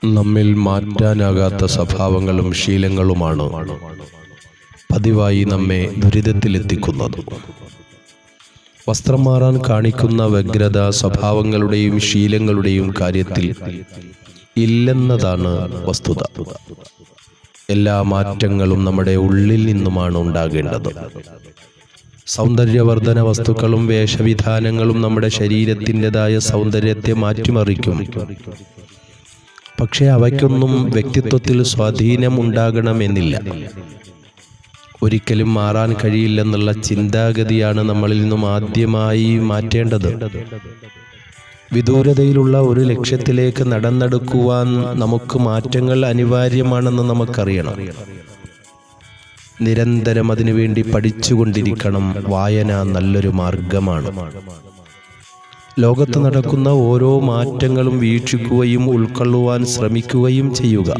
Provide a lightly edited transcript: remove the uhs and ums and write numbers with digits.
നമ്മിൽ മാറ്റാനാകാത്ത സ്വഭാവങ്ങളും ശീലങ്ങളുമാണ് പതിവായി നമ്മെ ദുരിതത്തിലെത്തിക്കുന്നത്. വസ്ത്രം മാറാൻ കാണിക്കുന്ന വ്യഗ്രത സ്വഭാവങ്ങളുടെയും ശീലങ്ങളുടെയും കാര്യത്തിൽ ഇല്ലെന്നതാണ് വസ്തുത. എല്ലാ മാറ്റങ്ങളും നമ്മുടെ ഉള്ളിൽ നിന്നുമാണ് ഉണ്ടാകേണ്ടത്. സൗന്ദര്യവർദ്ധന വസ്തുക്കളും വേഷവിധാനങ്ങളും നമ്മുടെ ശരീരത്തിൻ്റെതായ സൗന്ദര്യത്തെ മാറ്റിമറിക്കും. പക്ഷേ അവയ്ക്കൊന്നും വ്യക്തിത്വത്തിൽ സ്വാധീനമുണ്ടാകണമെന്നില്ല. ഒരിക്കലും മാറാൻ കഴിയില്ലെന്നുള്ള ചിന്താഗതിയാണ് നമ്മളിൽ നിന്നും ആദ്യമായി മാറ്റേണ്ടത്. വിദൂരതയിലുള്ള ഒരു ലക്ഷ്യത്തിലേക്ക് നടന്നെടുക്കുവാൻ നമുക്ക് മാറ്റങ്ങൾ അനിവാര്യമാണെന്ന് നമുക്കറിയണം. നിരന്തരം അതിനുവേണ്ടി പഠിച്ചുകൊണ്ടിരിക്കണം. വായന നല്ലൊരു മാർഗമാണ്. ലോകത്ത് നടക്കുന്ന ഓരോ മാറ്റങ്ങളും വീക്ഷിക്കുകയും ഉൾക്കൊള്ളുവാൻ ശ്രമിക്കുകയും ചെയ്യുക.